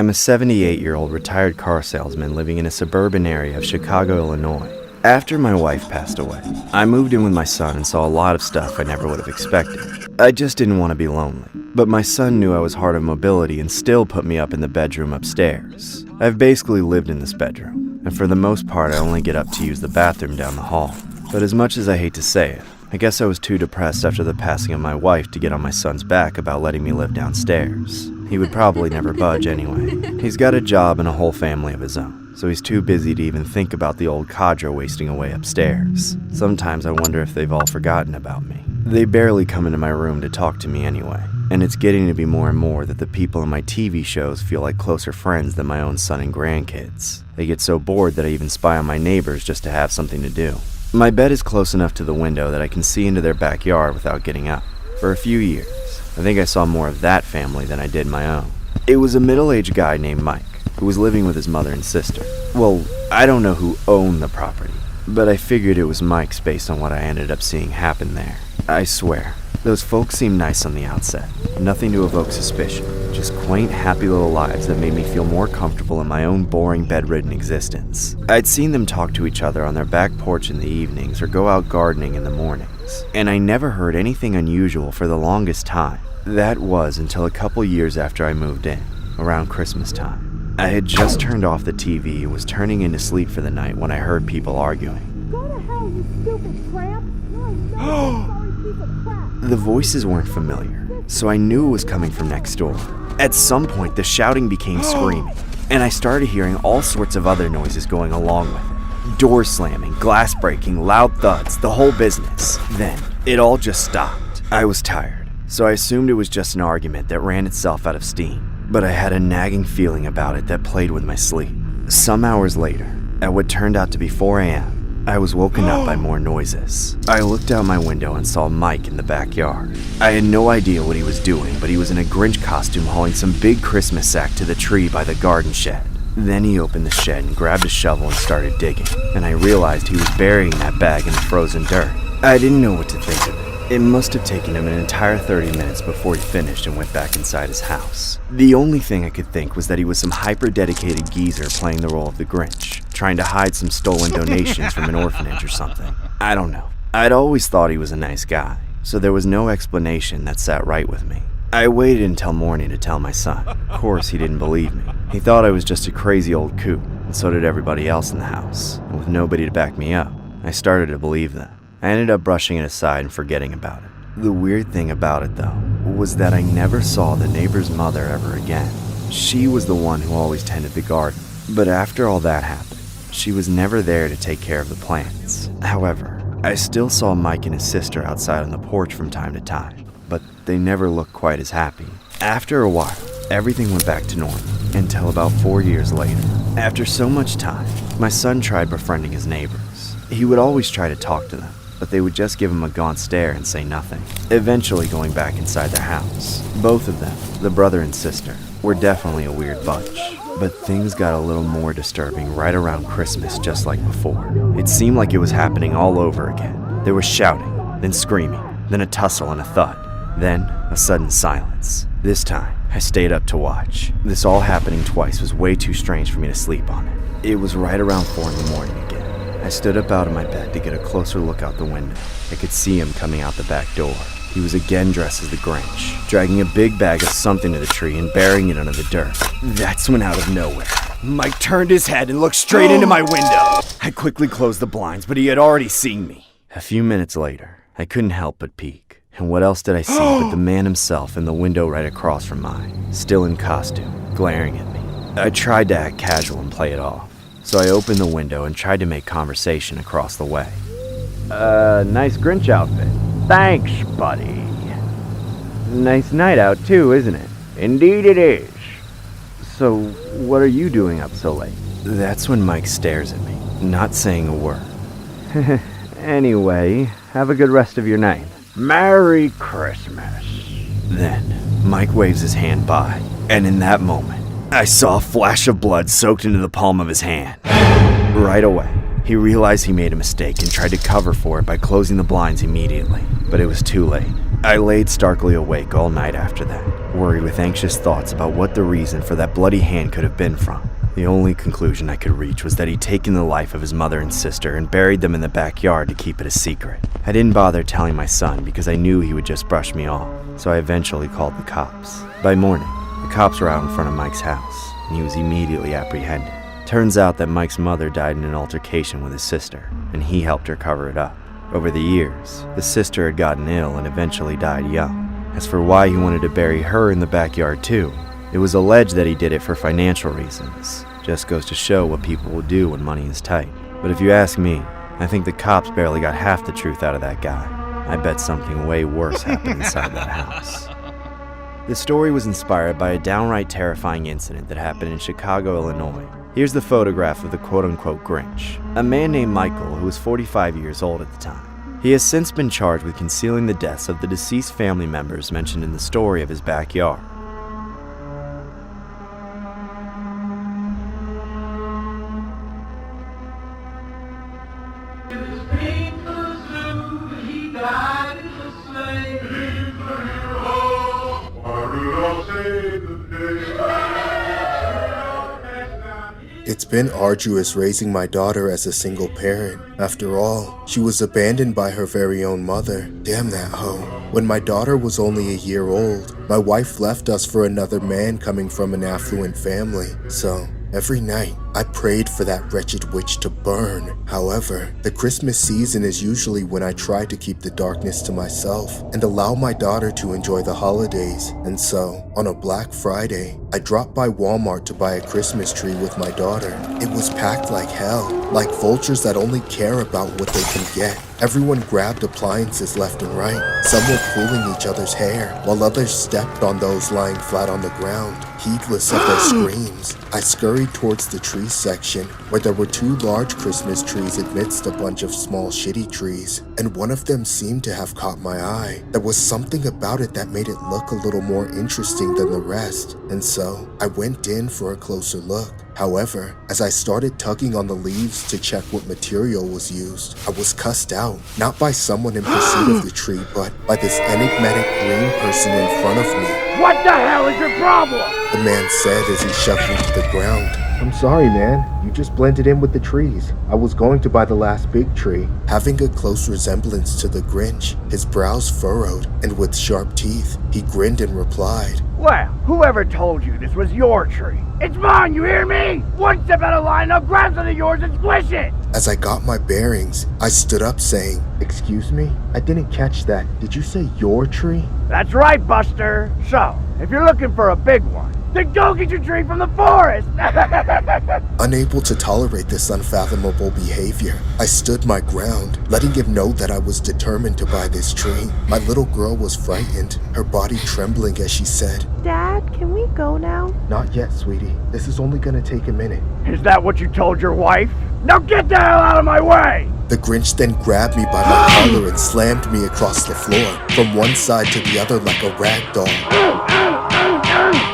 I'm a 78-year-old retired car salesman living in a suburban area of Chicago, Illinois. After my wife passed away, I moved in with my son and saw a lot of stuff I never would have expected. I just didn't want to be lonely, but my son knew I was hard of mobility and still put me up in the bedroom upstairs. I've basically lived in this bedroom, and for the most part I only get up to use the bathroom down the hall. But as much as I hate to say it, I guess I was too depressed after the passing of my wife to get on my son's back about letting me live downstairs. He would probably never budge anyway. He's got a job and a whole family of his own, so he's too busy to even think about the old cadre wasting away upstairs. Sometimes I wonder if they've all forgotten about me. They barely come into my room to talk to me anyway, and it's getting to be more and more that the people in my TV shows feel like closer friends than my own son and grandkids. They get so bored that I even spy on my neighbors just to have something to do. My bed is close enough to the window that I can see into their backyard without getting up. For a few years, I think I saw more of that family than I did my own. It was a middle-aged guy named Mike, who was living with his mother and sister. Well, I don't know who owned the property, but I figured it was Mike's based on what I ended up seeing happen there. I swear, those folks seemed nice on the outset. Nothing to evoke suspicion, just quaint, happy little lives that made me feel more comfortable in my own boring, bedridden existence. I'd seen them talk to each other on their back porch in the evenings or go out gardening in the mornings, and I never heard anything unusual for the longest time. That was until a couple years after I moved in, around Christmas time. I had just turned off the TV and was turning in to sleep for the night when I heard people arguing. Go to hell, you stupid tramp! You're a sorry piece of crap! The voices weren't familiar, so I knew it was coming from next door. At some point, the shouting became screaming, and I started hearing all sorts of other noises going along with it. Doors slamming, glass breaking, loud thuds, the whole business. Then, it all just stopped. I was tired, so I assumed it was just an argument that ran itself out of steam. But I had a nagging feeling about it that played with my sleep. Some hours later, at what turned out to be 4 a.m., I was woken up by more noises. I looked out my window and saw Mike in the backyard. I had no idea what he was doing, but he was in a Grinch costume hauling some big Christmas sack to the tree by the garden shed. Then he opened the shed and grabbed a shovel and started digging, and I realized he was burying that bag in the frozen dirt. I didn't know what to think of it. It must have taken him an entire 30 minutes before he finished and went back inside his house. The only thing I could think was that he was some hyper-dedicated geezer playing the role of the Grinch, trying to hide some stolen donations from an orphanage or something. I don't know. I'd always thought he was a nice guy, so there was no explanation that sat right with me. I waited until morning to tell my son. Of course, he didn't believe me. He thought I was just a crazy old coot, and so did everybody else in the house. And with nobody to back me up, I started to believe that. I ended up brushing it aside and forgetting about it. The weird thing about it, though, was that I never saw the neighbor's mother ever again. She was the one who always tended the garden. But after all that happened, she was never there to take care of the plants. However, I still saw Mike and his sister outside on the porch from time to time, but they never looked quite as happy. After a while, everything went back to normal, until about 4 years later. After so much time, my son tried befriending his neighbors. He would always try to talk to them, but they would just give him a gaunt stare and say nothing, eventually going back inside their house. Both of them, the brother and sister, were definitely a weird bunch. But things got a little more disturbing right around Christmas, just like before. It seemed like it was happening all over again. There was shouting, then screaming, then a tussle and a thud, then a sudden silence. This time, I stayed up to watch. This all happening twice was way too strange for me to sleep on it. It was right around 4 in the morning again. I stood up out of my bed to get a closer look out the window. I could see him coming out the back door. He was again dressed as the Grinch, dragging a big bag of something to the tree and burying it under the dirt. That's when, out of nowhere, Mike turned his head and looked straight into my window. I quickly closed the blinds, but he had already seen me. A few minutes later, I couldn't help but peek. And what else did I see but the man himself in the window right across from mine, still in costume, glaring at me. I tried to act casual and play it off. So I opened the window and tried to make conversation across the way. Nice Grinch outfit. Thanks, buddy. Nice night out too, isn't it? Indeed it is. So, what are you doing up so late? That's when Mike stares at me, not saying a word. Anyway, have a good rest of your night. Merry Christmas. Then, Mike waves his hand by, and in that moment, I saw a flash of blood soaked into the palm of his hand. Right away, he realized he made a mistake and tried to cover for it by closing the blinds immediately. But it was too late. I laid starkly awake all night after that, worried with anxious thoughts about what the reason for that bloody hand could have been from. The only conclusion I could reach was that he'd taken the life of his mother and sister and buried them in the backyard to keep it a secret. I didn't bother telling my son because I knew he would just brush me off, so I eventually called the cops. By morning, the cops were out in front of Mike's house, and he was immediately apprehended. Turns out that Mike's mother died in an altercation with his sister, and he helped her cover it up. Over the years, the sister had gotten ill and eventually died young. As for why he wanted to bury her in the backyard too, it was alleged that he did it for financial reasons. Just goes to show what people will do when money is tight. But if you ask me, I think the cops barely got half the truth out of that guy. I bet something way worse happened inside that house. The story was inspired by a downright terrifying incident that happened in Chicago, Illinois. Here's the photograph of the quote-unquote Grinch, a man named Michael who was 45 years old at the time. He has since been charged with concealing the deaths of the deceased family members mentioned in the story of his backyard. It's been arduous raising my daughter as a single parent. After all, she was abandoned by her very own mother. Damn that hoe. When my daughter was only a year old, my wife left us for another man coming from an affluent family. So, every night, I prayed for that wretched witch to burn. However, the Christmas season is usually when I try to keep the darkness to myself and allow my daughter to enjoy the holidays. And so, on a Black Friday, I dropped by Walmart to buy a Christmas tree with my daughter. It was packed like hell, like vultures that only care about what they can get. Everyone grabbed appliances left and right. Some were pulling each other's hair, while others stepped on those lying flat on the ground, heedless of their screams. I scurried towards the tree section, where there were two large Christmas trees amidst a bunch of small shitty trees, and one of them seemed to have caught my eye. There was something about it that made it look a little more interesting than the rest, and so I went in for a closer look. However, as I started tugging on the leaves to check what material was used, I was cussed out, not by someone in pursuit of the tree, but by this enigmatic green person in front of me. What the hell is your problem? The man said as he shoved me to the ground. I'm sorry, man. You just blended in with the trees. I was going to buy the last big tree. Having a close resemblance to the Grinch, his brows furrowed, and with sharp teeth, he grinned and replied, Well, whoever told you this was your tree? It's mine, you hear me? One step out of line, I'll grab something of yours and squish it! As I got my bearings, I stood up saying, Excuse me? I didn't catch that. Did you say your tree? That's right, Buster. So, if you're looking for a big one, then go get your tree from the forest! Unable to tolerate this unfathomable behavior, I stood my ground, letting him know that I was determined to buy this tree. My little girl was frightened, her body trembling as she said, Dad, can we go now? Not yet, sweetie. This is only gonna take a minute. Is that what you told your wife? Now get the hell out of my way! The Grinch then grabbed me by my collar and slammed me across the floor, from one side to the other like a rag doll.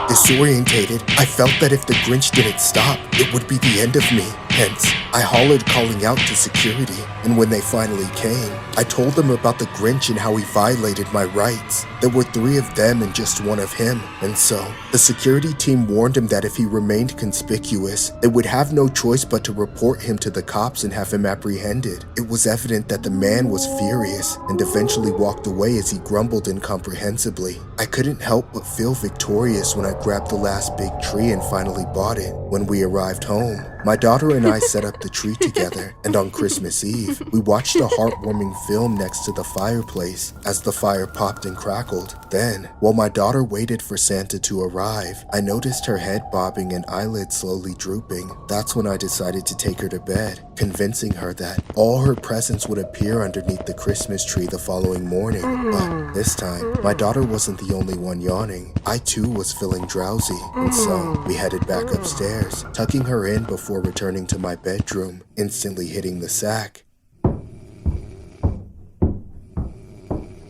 Disorientated, I felt that if the Grinch didn't stop, it would be the end of me. Hence, I hollered calling out to security, and when they finally came, I told them about the Grinch and how he violated my rights. There were 3 of them and just 1 of him, and so, the security team warned him that if he remained conspicuous, they would have no choice but to report him to the cops and have him apprehended. It was evident that the man was furious, and eventually walked away as he grumbled incomprehensibly. I couldn't help but feel victorious when I grabbed the last big tree and finally bought it. When we arrived home, my daughter and I set up the tree together, and on Christmas Eve, we watched a heartwarming film next to the fireplace as the fire popped and crackled. Then, while my daughter waited for Santa to arrive, I noticed her head bobbing and eyelids slowly drooping. That's when I decided to take her to bed, convincing her that all her presents would appear underneath the Christmas tree the following morning. But this time, my daughter wasn't the only one yawning. I too was feeling drowsy, and so we headed back upstairs, tucking her in before returning to my bedroom, instantly hitting the sack.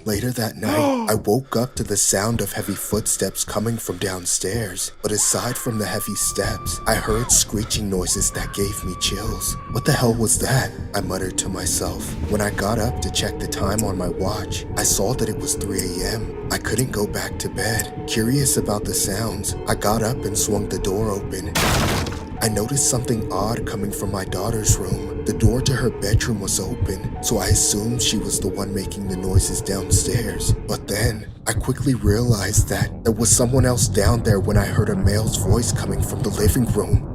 Later that night, I woke up to the sound of heavy footsteps coming from downstairs. But aside from the heavy steps, I heard screeching noises that gave me chills. What the hell was that? I muttered to myself. When I got up to check the time on my watch, I saw that it was 3 a.m. I couldn't go back to bed. Curious about the sounds, I got up and swung the door open. I noticed something odd coming from my daughter's room. The door to her bedroom was open, so I assumed she was the one making the noises downstairs. But then, I quickly realized that there was someone else down there when I heard a male's voice coming from the living room.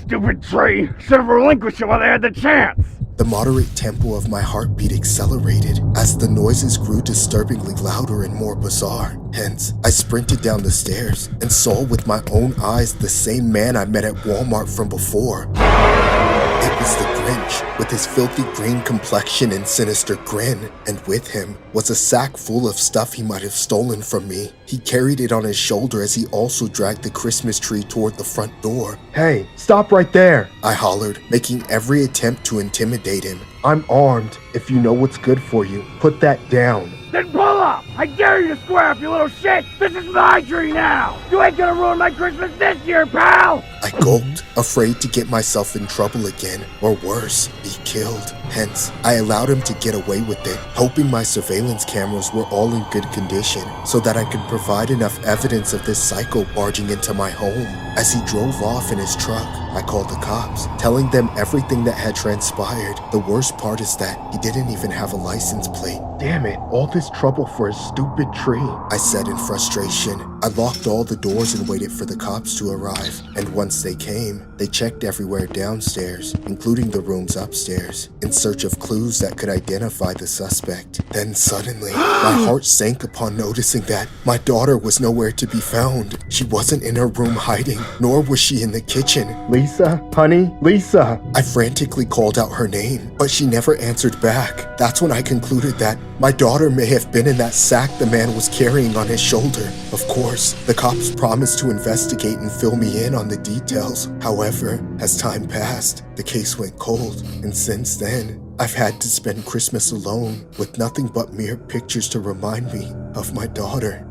Stupid tree! Should have relinquished it while they had the chance! The moderate tempo of my heartbeat accelerated as the noises grew disturbingly louder and more bizarre. Hence, I sprinted down the stairs and saw with my own eyes the same man I met at Walmart from before. It was the Grinch, with his filthy green complexion and sinister grin, and with him was a sack full of stuff he might have stolen from me. He carried it on his shoulder as he also dragged the Christmas tree toward the front door. Hey, stop right there! I hollered, making every attempt to intimidate him. I'm armed. If you know what's good for you, put that down. Then pull up! I dare you to square up, you little shit! This is my tree now! You ain't gonna ruin my Christmas this year, pal! I gulped, afraid to get myself in trouble again, or worse, be killed. Hence, I allowed him to get away with it, hoping my surveillance cameras were all in good condition so that I could provide enough evidence of this psycho barging into my home. As he drove off in his truck, I called the cops, telling them everything that had transpired. The worst part is that he didn't even have a license plate. Damn it, all this trouble for a stupid tree. I said in frustration. I locked all the doors and waited for the cops to arrive. And once they came, they checked everywhere downstairs, including the rooms upstairs, in search of clues that could identify the suspect. Then suddenly, my heart sank upon noticing that my daughter was nowhere to be found. She wasn't in her room hiding, nor was she in the kitchen. Lisa? Honey? Lisa? I frantically called out her name, but she never answered back. That's when I concluded that my daughter may have been in that sack the man was carrying on his shoulder. Of course, the cops promised to investigate and fill me in on the details. However, as time passed, the case went cold, and since then, I've had to spend Christmas alone with nothing but mere pictures to remind me of my daughter.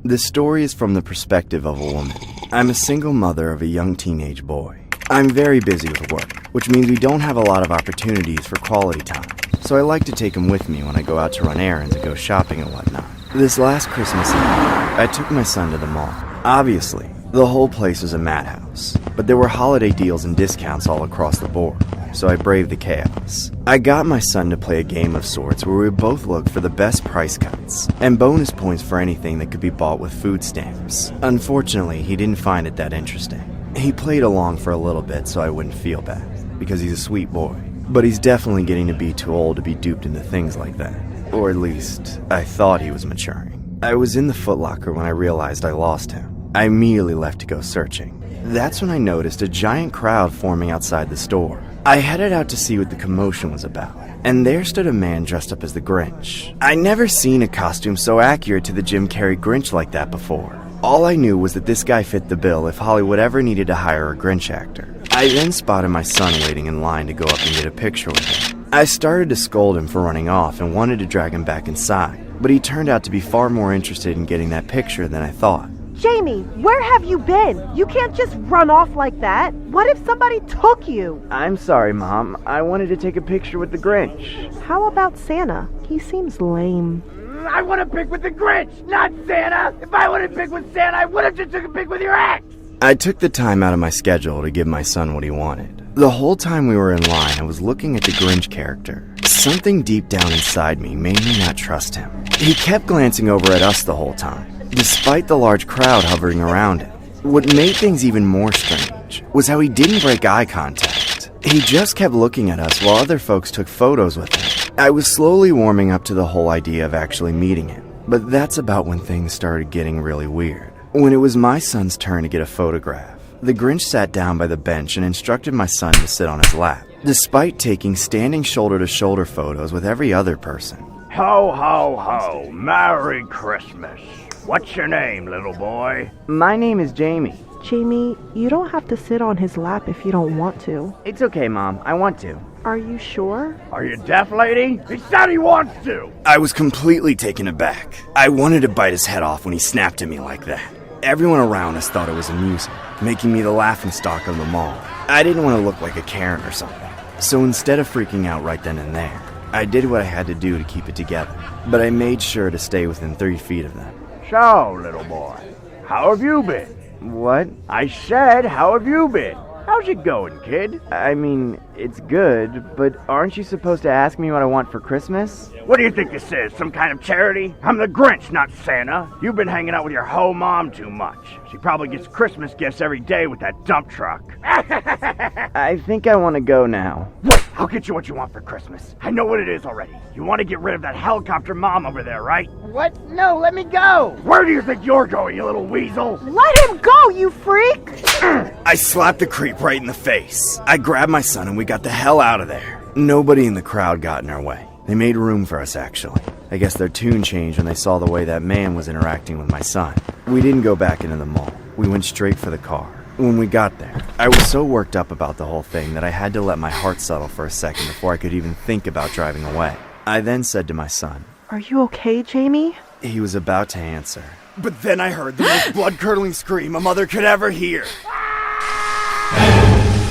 This story is from the perspective of a woman. I'm a single mother of a young teenage boy. I'm very busy with work, which means we don't have a lot of opportunities for quality time. So I like to take him with me when I go out to run errands and go shopping and whatnot. This last Christmas Eve, I took my son to the mall. Obviously, the whole place was a madhouse, but there were holiday deals and discounts all across the board, so I braved the chaos. I got my son to play a game of sorts where we both looked for the best price cuts and bonus points for anything that could be bought with food stamps. Unfortunately, he didn't find it that interesting. He played along for a little bit so I wouldn't feel bad, because he's a sweet boy. But he's definitely getting to be too old to be duped into things like that. Or at least, I thought he was maturing. I was in the Foot Locker when I realized I lost him. I immediately left to go searching. That's when I noticed a giant crowd forming outside the store. I headed out to see what the commotion was about, and there stood a man dressed up as the Grinch. I'd never seen a costume so accurate to the Jim Carrey Grinch like that before. All I knew was that this guy fit the bill if Hollywood ever needed to hire a Grinch actor. I then spotted my son waiting in line to go up and get a picture with him. I started to scold him for running off and wanted to drag him back inside, but he turned out to be far more interested in getting that picture than I thought. Jamie, where have you been? You can't just run off like that. What if somebody took you? I'm sorry, Mom. I wanted to take a picture with the Grinch. How about Santa? He seems lame. I want to pic with the Grinch, not Santa! If I wanted to pic with Santa, I would have just took a pic with your ex! I took the time out of my schedule to give my son what he wanted. The whole time we were in line, I was looking at the Grinch character. Something deep down inside me made me not trust him. He kept glancing over at us the whole time, despite the large crowd hovering around him. What made things even more strange was how he didn't break eye contact. He just kept looking at us while other folks took photos with him. I was slowly warming up to the whole idea of actually meeting him, but that's about when things started getting really weird. When it was my son's turn to get a photograph, The Grinch sat down by the bench and instructed my son to sit on his lap, despite taking standing shoulder-to-shoulder photos with every other person. Ho, ho, ho. Merry Christmas. What's your name, little boy? My name is Jamie. Jamie, you don't have to sit on his lap if you don't want to. It's okay, Mom. I want to. Are you sure? Are you deaf, lady? He said he wants to. I was completely taken aback. I wanted to bite his head off when he snapped at me like that. Everyone around us thought it was amusing, making me the laughingstock of them all. I didn't want to look like a Karen or something. So instead of freaking out right then and there, I did what I had to do to keep it together. But I made sure to stay within 30 feet of them. So, little boy, how have you been? What? I said, how have you been? How's it going, kid? I mean, it's good, but aren't you supposed to ask me what I want for Christmas? What do you think this is, some kind of charity? I'm the Grinch, not Santa. You've been hanging out with your hoe mom too much. She probably gets Christmas gifts every day with that dump truck. I think I want to go now. Wait, I'll get you what you want for Christmas. I know what it is already. You want to get rid of that helicopter mom over there, right? What? No, let me go! Where do you think you're going, you little weasel? Let him go, you freak! I slapped the creep right in the face. I grabbed my son and we got the hell out of there. Nobody in the crowd got in our way. They made room for us, actually. I guess their tune changed when they saw the way that man was interacting with my son. We didn't go back into the mall. We went straight for the car. When we got there, I was so worked up about the whole thing that I had to let my heart settle for a second before I could even think about driving away. I then said to my son, Are you okay, Jamie? He was about to answer. But then I heard the most blood-curdling scream a mother could ever hear.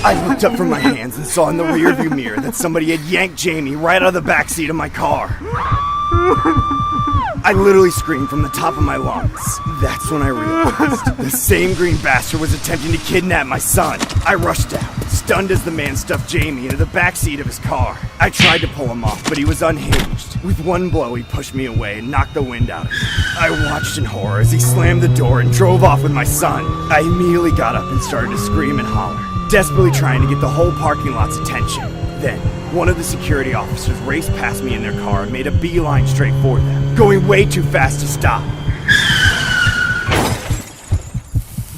I looked up from my hands and saw in the rearview mirror that somebody had yanked Jamie right out of the backseat of my car. I literally screamed from the top of my lungs. That's when I realized the same green bastard was attempting to kidnap my son. I rushed out, stunned as the man stuffed Jamie into the backseat of his car. I tried to pull him off, but he was unhinged. With one blow, he pushed me away and knocked the wind out of me. I watched in horror as he slammed the door and drove off with my son. I immediately got up and started to scream and holler, desperately trying to get the whole parking lot's attention. Then, one of the security officers raced past me in their car and made a beeline straight for them, going way too fast to stop.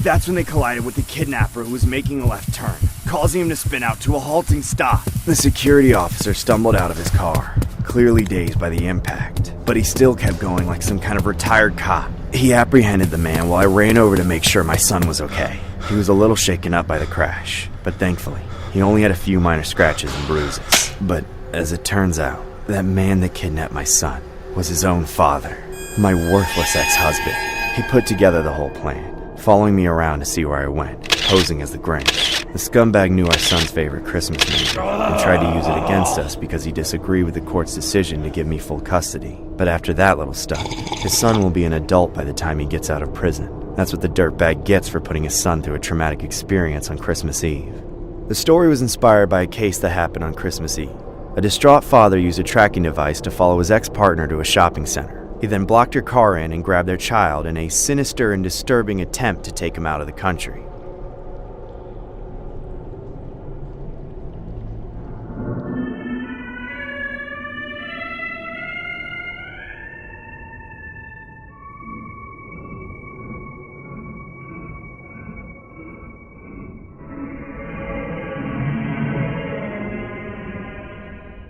That's when they collided with the kidnapper who was making a left turn, causing him to spin out to a halting stop. The security officer stumbled out of his car, clearly dazed by the impact, but he still kept going like some kind of retired cop. He apprehended the man while I ran over to make sure my son was okay. He was a little shaken up by the crash, but thankfully, he only had a few minor scratches and bruises. But as it turns out, that man that kidnapped my son was his own father, my worthless ex-husband. He put together the whole plan, following me around to see where I went, posing as the Grinch. The scumbag knew our son's favorite Christmas movie and tried to use it against us because he disagreed with the court's decision to give me full custody. But after that little stuff, his son will be an adult by the time he gets out of prison. That's what the dirtbag gets for putting his son through a traumatic experience on Christmas Eve. The story was inspired by a case that happened on Christmas Eve. A distraught father used a tracking device to follow his ex-partner to a shopping center. He then blocked her car in and grabbed their child in a sinister and disturbing attempt to take him out of the country.